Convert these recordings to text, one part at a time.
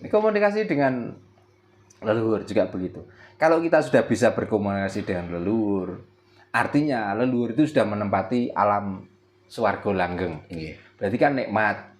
Komunikasi dengan leluhur juga begitu. Kalau kita sudah bisa berkomunikasi dengan leluhur, artinya leluhur itu sudah menempati alam swarga langgeng. Berarti kan nikmat.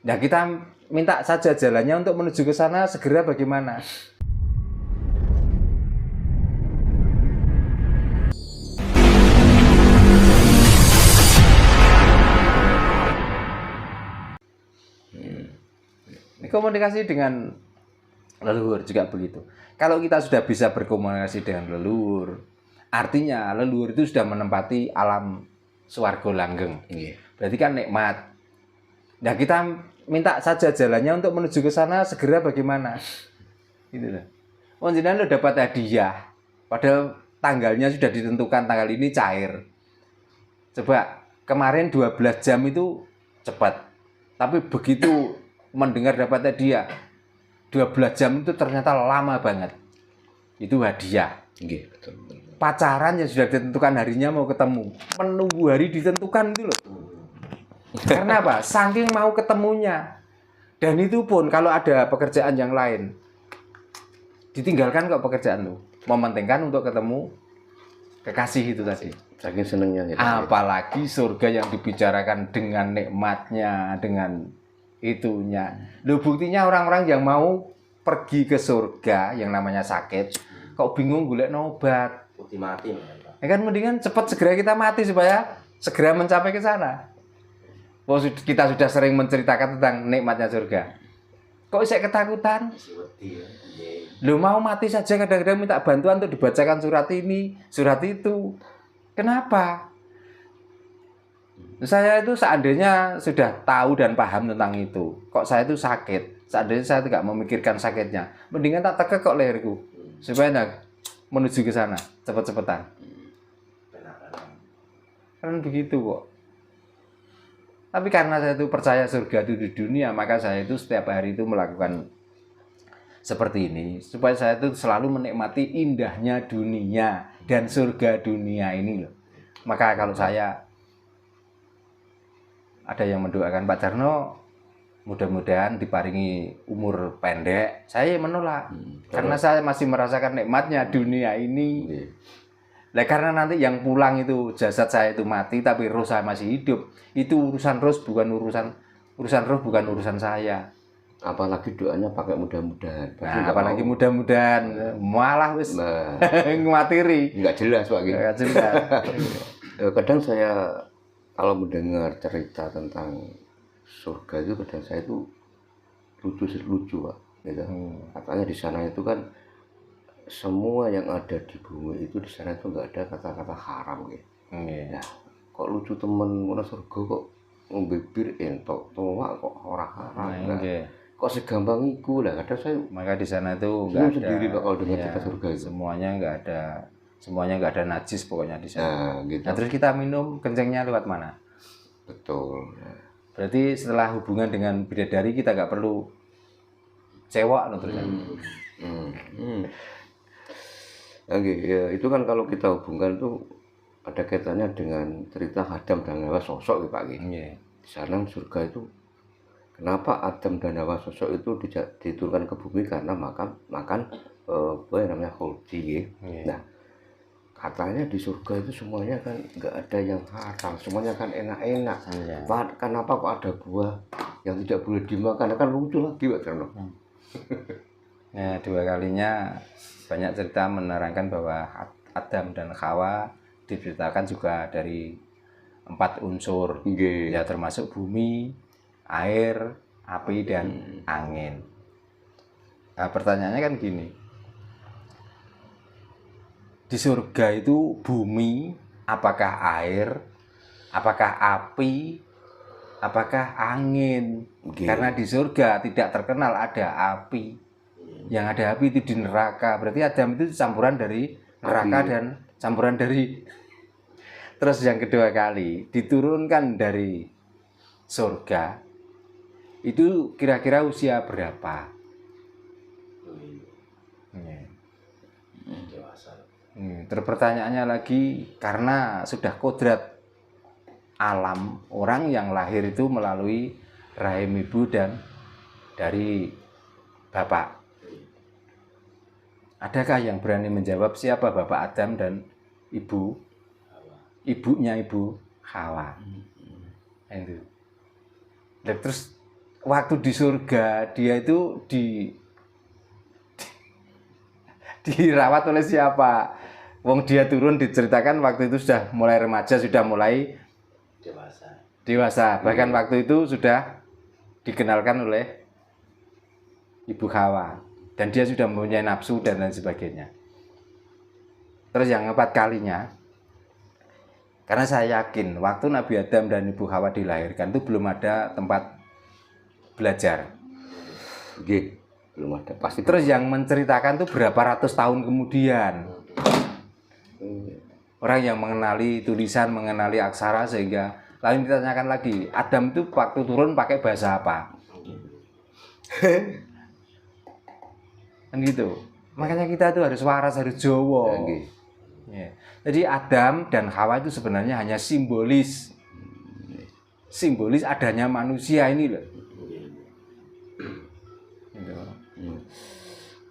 Nah, kita minta saja jalannya untuk menuju ke sana segera bagaimana? Komunikasi dengan leluhur juga begitu. Kalau kita sudah bisa berkomunikasi dengan leluhur, artinya leluhur itu sudah menempati alam swarga langgeng. Berarti kan nikmat. Nah, kita minta saja jalannya untuk menuju ke sana segera bagaimana? Gitu loh. Oh, jenengan lo dapat hadiah, padahal tanggalnya sudah ditentukan, tanggal ini cair. Coba kemarin 12 jam itu cepat, tapi begitu mendengar dapat hadiah 12 jam itu ternyata lama banget. Itu hadiah. Betul. Pacaran yang sudah ditentukan harinya mau ketemu, menunggu hari ditentukan itu loh. Karena apa? Saking mau ketemunya. Dan itu pun kalau ada pekerjaan yang lain, ditinggalkan kok pekerjaan lu, mementingkan untuk ketemu kekasih itu tadi. Saking senengnya gitu. Apalagi surga yang dibicarakan dengan nikmatnya, dengan itunya. Loh, buktinya orang-orang yang mau pergi ke surga yang namanya sakit, kok bingung golek obat. Mati. Ya kan, mendingan cepat segera kita mati supaya segera mencapai ke sana. Oh, kita sudah sering menceritakan tentang nikmatnya surga. Kok saya ketakutan? Loh, mau mati saja kadang-kadang minta bantuan untuk dibacakan surat ini, surat itu. Kenapa? Saya itu seandainya sudah tahu dan paham tentang itu, kok saya itu sakit, seandainya saya tidak memikirkan sakitnya, mendingan tak tekek kok leherku, supaya menuju ke sana cepet-cepetan. Kan begitu kok. Tapi karena saya itu percaya surga itu di dunia, maka saya itu setiap hari itu melakukan seperti ini, supaya saya itu selalu menikmati indahnya dunia dan surga dunia ini loh. Maka kalau saya ada yang mendoakan Pak Jarno mudah-mudahan diparingi umur pendek, saya menolak. Karena saya masih merasakan nikmatnya dunia ini. Nah, karena nanti yang pulang itu jasad saya itu mati tapi roh saya masih hidup, itu urusan roh bukan urusan saya. Apalagi doanya pakai mudah-mudahan. Nah, apalagi mudah-mudahan, malah wis nguatiri. Enggak jelas Pak. Enggak jelas. Kadang saya kalau mendengar cerita tentang surga itu, kadang saya itu lucu Pak. Gitu. Katanya di sana itu kan semua yang ada di bumi itu di sana itu nggak ada kata-kata haram gitu. Nah, kok lucu temen mana surga kok ngebibir entok tua kok orang haram. Kok segampang itu lah. Kadang saya maka di sana itu nggak ada sendiri bakal dengar cerita surga itu. Semuanya nggak ada najis pokoknya di sana. Nah, gitu. Nah, terus kita minum kencingnya lewat mana? Betul. Berarti setelah hubungan dengan bidadari kita nggak perlu cewek terusnya. Oke, ya, itu kan kalau kita hubungkan tuh ada kaitannya dengan cerita Adam dan Hawa sosok Pak. Di sana surga itu kenapa Adam dan Hawa sosok itu diturunkan ke bumi karena makan apa yang namanya khuldi. Nah, katanya di surga itu semuanya kan nggak ada yang haram, semuanya kan enak-enak. Kenapa kok ada buah yang tidak boleh dimakan? Kan lucu lagi Pak Jarno. Ya, dua kalinya banyak cerita menerangkan bahwa Adam dan Hawa diceritakan juga dari 4 unsur. Ya, termasuk bumi, air, api, dan angin. Nah, pertanyaannya kan gini. Di surga itu bumi, apakah air, apakah api, apakah angin? Karena di surga tidak terkenal ada api. Yang ada api itu di neraka. Berarti Adam itu campuran dari neraka dan campuran dari. Terus yang kedua kali diturunkan dari surga itu kira-kira usia berapa? Terus pertanyaannya lagi, karena sudah kodrat alam orang yang lahir itu melalui rahim ibu dan dari bapak. Adakah yang berani menjawab siapa bapak Adam dan ibunya Ibu Hawa? Itu. Terus waktu di surga dia itu dirawat oleh siapa? Wong dia turun diceritakan waktu itu sudah mulai remaja, sudah mulai dewasa. Bahkan waktu itu sudah dikenalkan oleh Ibu Hawa. Dan dia sudah mempunyai nafsu dan lain sebagainya. Terus yang keempat kalinya, karena saya yakin waktu Nabi Adam dan Ibu Hawa dilahirkan itu belum ada tempat belajar. Oke, belum ada pasti. Terus yang menceritakan itu berapa ratus tahun kemudian. Orang yang mengenali tulisan, mengenali aksara, sehingga lalu ditanyakan lagi, Adam itu waktu turun pakai bahasa apa? Kan gitu. Makanya kita itu harus waras, harus Jawa. Ya. Jadi Adam dan Hawa itu sebenarnya hanya simbolis adanya manusia ini loh. Gitu.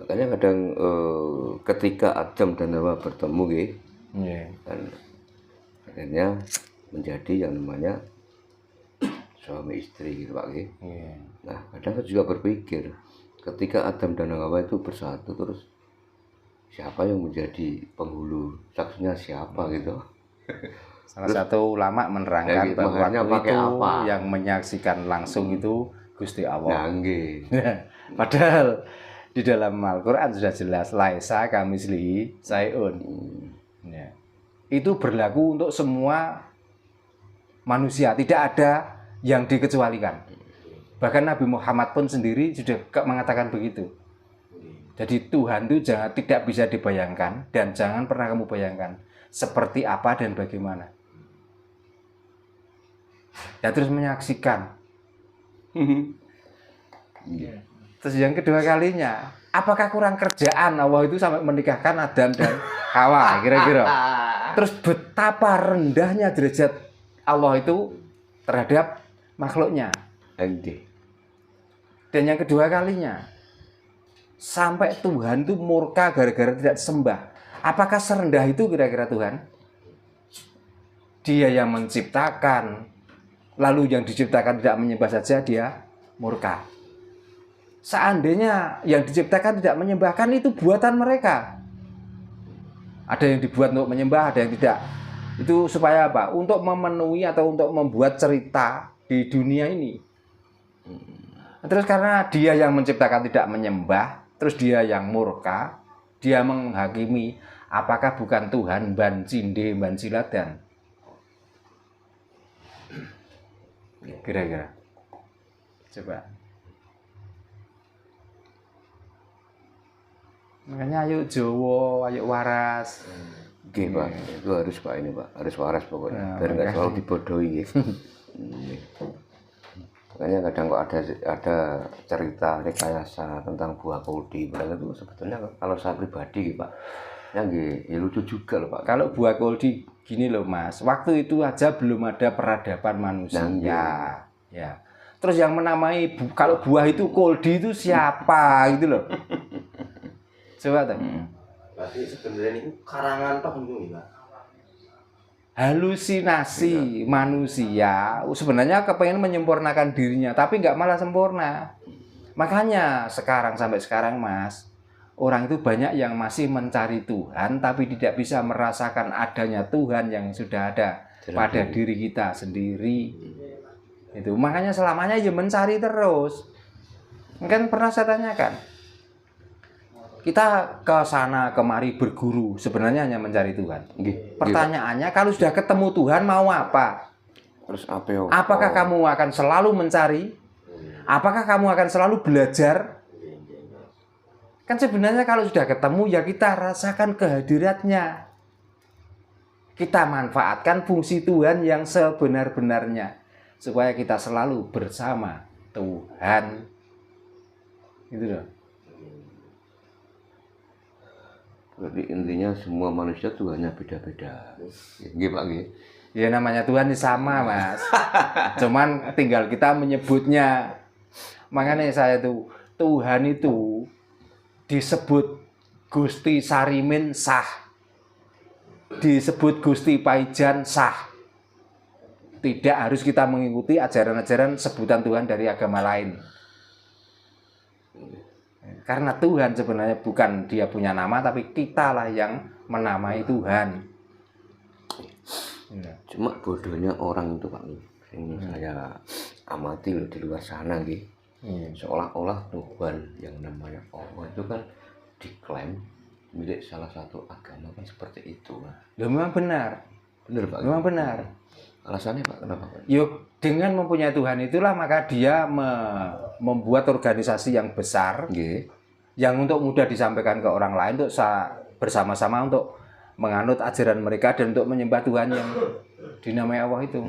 Makanya kadang ketika Adam dan Hawa bertemu dan akhirnya menjadi yang namanya suami istri gitu Pak. Nah kadang saya juga berpikir ketika Adam dan Hawa itu bersatu, terus siapa yang menjadi penghulu, saksinya siapa gitu. Salah satu ulama menerangkan bahwa waktu itu yang menyaksikan langsung itu Gusti Allah. Padahal di dalam Al-Quran sudah jelas laisa kamislihi syai'un. Ya. Itu berlaku untuk semua manusia, tidak ada yang dikecualikan. Bahkan Nabi Muhammad pun sendiri sudah mengatakan begitu. Jadi Tuhan itu tidak bisa dibayangkan dan jangan pernah kamu bayangkan seperti apa dan bagaimana. Dan terus menyaksikan. Terus yang kedua kalinya, apakah kurang kerjaan Allah itu sampai menikahkan Adam dan Hawa kira-kira? Terus betapa rendahnya derajat Allah itu terhadap makhluknya. Dan yang kedua kalinya, sampai Tuhan itu murka gara-gara tidak sembah. Apakah serendah itu kira-kira Tuhan? Dia yang menciptakan, lalu yang diciptakan tidak menyembah saja dia murka. Seandainya yang diciptakan tidak menyembahkan, itu buatan mereka. Ada yang dibuat untuk menyembah, ada yang tidak. Itu supaya apa? Untuk memenuhi atau untuk membuat cerita di dunia ini. Terus karena dia yang menciptakan tidak menyembah, terus dia yang murka, dia menghakimi, apakah bukan Tuhan ban cinde ban siladan? Kira-kira. Coba. Makanya ayo Jawa, ayo waras. Oke Pak, itu harus Pak ini Pak, harus waras pokoknya, biar nggak selalu dibodohi. Makanya kadang kok ada cerita rekayasa tentang buah koldi, padahal itu sebetulnya kalau saya pribadi Pak, ya lucu juga loh Pak. Kalau buah koldi gini loh Mas, waktu itu aja belum ada peradaban manusia. Ya. Terus yang menamai kalau buah itu koldi itu siapa gitu loh. Coba tuh. Berarti sebenarnya ini karangan toh Pak. Halusinasi manusia sebenarnya kepengen menyempurnakan dirinya, tapi nggak malah sempurna. Makanya sampai sekarang Mas, orang itu banyak yang masih mencari Tuhan tapi tidak bisa merasakan adanya Tuhan yang sudah ada pada diri kita sendiri. Itu makanya selamanya ya mencari terus. Kan pernah saya tanyakan, kita ke sana kemari berguru sebenarnya hanya mencari Tuhan. Pertanyaannya, kalau sudah ketemu Tuhan mau apa? Terus apa? Apakah kamu akan selalu mencari? Apakah kamu akan selalu belajar? Kan sebenarnya kalau sudah ketemu ya kita rasakan kehadirannya. Kita manfaatkan fungsi Tuhan yang sebenar-benarnya supaya kita selalu bersama Tuhan. Gitu loh. Berarti intinya semua manusia Tuhannya beda-beda. Nggih Pak nggih. Ya namanya Tuhan sama Mas. Cuman tinggal kita menyebutnya. Makanya saya tuh Tuhan itu disebut Gusti Sarimin sah, disebut Gusti Paijan sah. Tidak harus kita mengikuti ajaran-ajaran sebutan Tuhan dari agama lain. Karena Tuhan sebenarnya bukan dia punya nama, tapi kitalah yang menamai Tuhan. Cuma bodohnya orang itu Pak, ini saya amati loh di luar sana gitu. Seolah-olah Tuhan yang namanya Allah itu kan diklaim milik salah satu agama kan seperti itu. Loh, memang benar. Benar Pak? Memang benar. Alasannya Pak, kenapa Pak? Yuk, dengan mempunyai Tuhan itulah maka dia membuat organisasi yang besar, yang untuk mudah disampaikan ke orang lain untuk bersama-sama untuk menganut ajaran mereka dan untuk menyembah Tuhan yang dinamai Allah itu.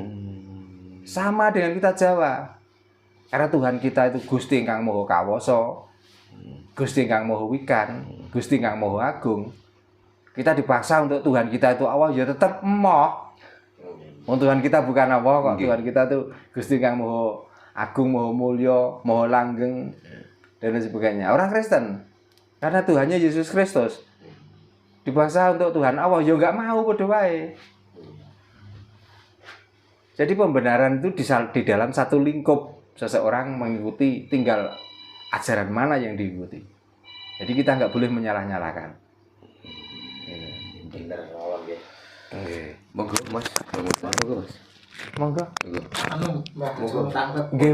Sama dengan kita Jawa. Karena Tuhan kita itu Gusti ingkang Maha Kawasa, Gusti ingkang Maha Wikan, Gusti ingkang Maha Agung. Kita dipaksa untuk Tuhan kita itu Allah ya tetap emoh. Tuhan kita bukan Allah kok. Tuhan kita tuh Gusti ingkang Maha Agung, Maha Mulya, Maha Langgeng dan lain sebagainya. Orang Kristen karena Tuhannya Yesus Kristus dipaksa untuk Tuhan Allah ya enggak mau padha wae. Jadi pembenaran itu di dalam satu lingkup, seseorang mengikuti, tinggal ajaran mana yang diikuti. Jadi kita nggak boleh menyalah-nyalahkan. Bener awal ya. Monggo Mas, monggo Mas. Monggo. Anu, mbak, Monggo. tangkep. Nggih,